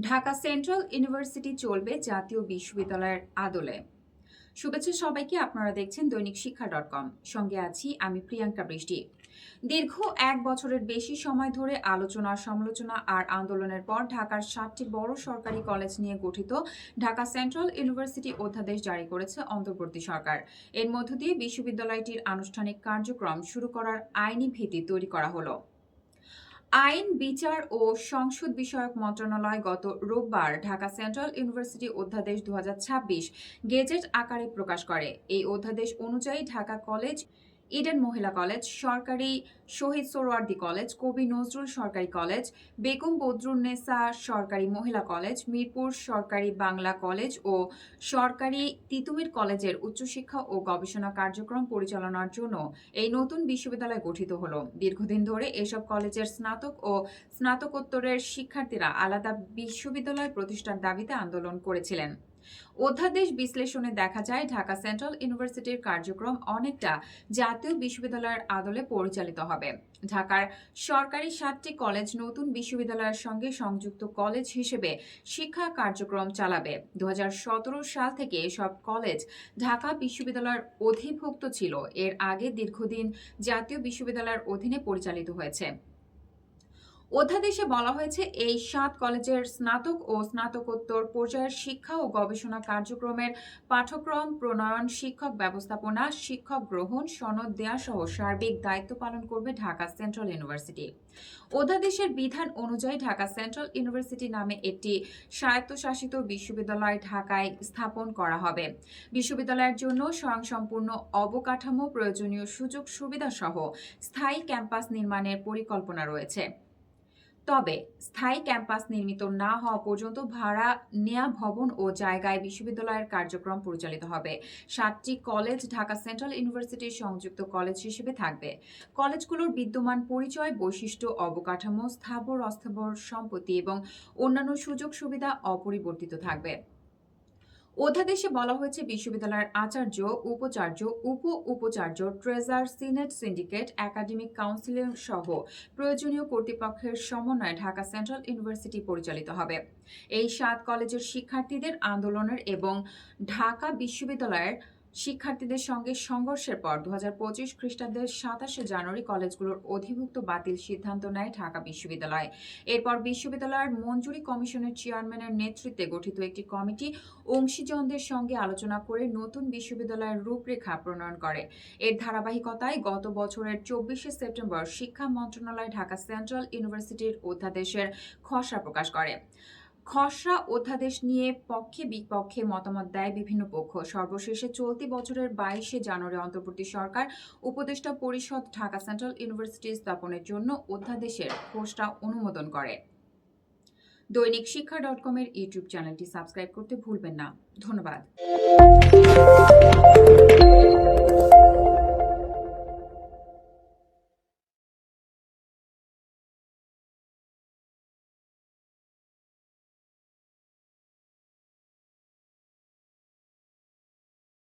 Dhaka central university চলবে জাতীয় বিশ্ববিদ্যালয়ের আদলে। শুভেচ্ছা সবাইকে। আপনারা দেখছেন দৈনিক শিক্ষা.com। সঙ্গে আছি আমি প্রিয়াঙ্কা বৃষ্টি। দীর্ঘ 1 বছরের বেশি সময় ধরে আলোচনা, সমালোচনা আর আন্দোলনের পর ঢাকার 7টি বড় সরকারি কলেজ নিয়ে গঠিত ঢাকা সেন্ট্রাল ইউনিভার্সিটি অধ্যাদেশ জারি করেছে অন্তর্বর্তী সরকার। এর মধ্য দিয়ে বিশ্ববিদ্যালয়টির আনুষ্ঠানিক কার্যক্রম শুরু করার আইনি ভিত্তি তৈরি করা হলো। আইন, বিচার ও সংসদ বিষয়ক মন্ত্রণালয় গত রোববার ঢাকা সেন্ট্রাল ইউনিভার্সিটি অধ্যাদেশ 2026 গেজেট আকারে প্রকাশ করে। এই অধ্যাদেশ অনুযায়ী ঢাকা কলেজ, ইডেন মহিলা কলেজ, সরকারি শহীদ সোহরাওয়ার্দী কলেজ, কবি নজরুল সরকারি কলেজ, বেগম বদরুন্নেসা সরকারি মহিলা কলেজ, মিরপুর সরকারি বাংলা কলেজ ও সরকারি তিতুমির কলেজের উচ্চশিক্ষা ও গবেষণা কার্যক্রম পরিচালনার জন্য এই নতুন বিশ্ববিদ্যালয় গঠিত হলো। দীর্ঘদিন ধরে এসব কলেজের স্নাতক ও স্নাতকোত্তরের শিক্ষার্থীরা আলাদা বিশ্ববিদ্যালয় প্রতিষ্ঠার দাবিতে আন্দোলন করেছিলেন। অধ্যাদেশ বিশ্লেষণে দেখা যায়, ঢাকা সেন্ট্রাল ইউনিভার্সিটির কার্যক্রম অনেকটা জাতীয় বিশ্ববিদ্যালয়ের আদলে পরিচালিত হবে। ঢাকার সরকারি 7টি কলেজ নতুন বিশ্ববিদ্যালয়ের সঙ্গে সংযুক্ত কলেজ হিসেবে শিক্ষা কার্যক্রম চালাবে। 2017 সাল থেকে এসব কলেজ ঢাকা বিশ্ববিদ্যালয়ের অধিভুক্ত ছিল। এর আগে দীর্ঘদিন জাতীয় বিশ্ববিদ্যালয়ের অধীনে পরিচালিত হয়েছে। অধ্যাদেশে বলা হয়েছে, এই 7 কলেজের স্নাতক ও স্নাতকোত্তর পর্যায়ের শিক্ষা ও গবেষণা কার্যক্রমের পাঠ্যক্রম প্রণয়ন, শিক্ষক ব্যবস্থাপনা, শিক্ষক গ্রহণ, সনদ দেয়া সহ সার্বিক দায়িত্ব পালন করবে ঢাকা সেন্ট্রাল ইউনিভার্সিটি। অধ্যাদেশের বিধান অনুযায়ী ঢাকা সেন্ট্রাল ইউনিভার্সিটি নামে একটি স্বায়ত্তশাসিত বিশ্ববিদ্যালয় ঢাকায় স্থাপন করা হবে। বিশ্ববিদ্যালয়ের জন্য স্বয়ংসম্পূর্ণ অবকাঠামো, প্রয়োজনীয় সুযোগ সুবিধা সহ স্থায়ী ক্যাম্পাস নির্মাণের পরিকল্পনা রয়েছে। তবে স্থায়ী ক্যাম্পাস নির্মিত না হওয়া পর্যন্ত ভাড়া নেয়া ভবন ও জায়গায় বিশ্ববিদ্যালয়ের কার্যক্রম পরিচালিত হবে। 7টি কলেজ ঢাকা সেন্ট্রাল ইউনিভার্সিটির সংযুক্ত কলেজ হিসেবে থাকবে। কলেজগুলোর বিদ্যমান পরিচয়, বৈশিষ্ট্য, অবকাঠামো, স্থাবর অস্থাবর সম্পত্তি এবং অন্যান্য সুযোগ সুবিধা অপরিবর্তিত থাকবে। অধ্যাদেশে বলা হয়েছে, বিশ্ববিদ্যালয়ের আচার্য, উপাচার্য, উপাচার্য, treasure, senate, syndicate, academic council সহ প্রয়োজনীয় কর্তৃপক্ষের সমন্বয়ে ঢাকা সেন্ট্রাল ইউনিভার্সিটি পরিচালিত হবে। এই 7 কলেজের শিক্ষার্থীদের আন্দোলনের এবং ঢাকা বিশ্ববিদ্যালয়ের শিক্ষার্থীদের সঙ্গে সংঘর্ষের পর 2025 খ্রিস্টাব্দের 27 জানুয়ারি কলেজগুলোর অধিভুক্ত বাতিল সিদ্ধান্ত নেয় ঢাকা বিশ্ববিদ্যালয়। এরপর বিশ্ববিদ্যালয়ের মঞ্জুরি কমিশনের চেয়ারম্যানের নেতৃত্বে গঠিত একটি কমিটি অংশীজনদের সঙ্গে আলোচনা করে নতুন বিশ্ববিদ্যালয়ের রূপরেখা প্রণয়ন করে। এর ধারাবাহিকতায় গত বছরের 24 সেপ্টেম্বর শিক্ষা মন্ত্রণালয় ঢাকা সেন্ট্রাল ইউনিভার্সিটির অধ্যাদেশের খসড়া প্রকাশ করে। খসড়া অধ্যাদেশ নিয়ে পক্ষে বিপক্ষে মতামত দেয় বিভিন্ন পক্ষ। সর্বশেষে চলতি বছরের 22 জানুয়ারি অন্তর্বর্তী সরকার উপদেষ্টা পরিষদ ঢাকা সেন্ট্রাল ইউনিভার্সিটি স্থাপনের জন্য অধ্যাদেশের খসড়া অনুমোদন করে। দৈনিক শিক্ষা.com এর ইউটিউব চ্যানেলটি সাবস্ক্রাইব করতে ভুলবেন না। ধন্যবাদ।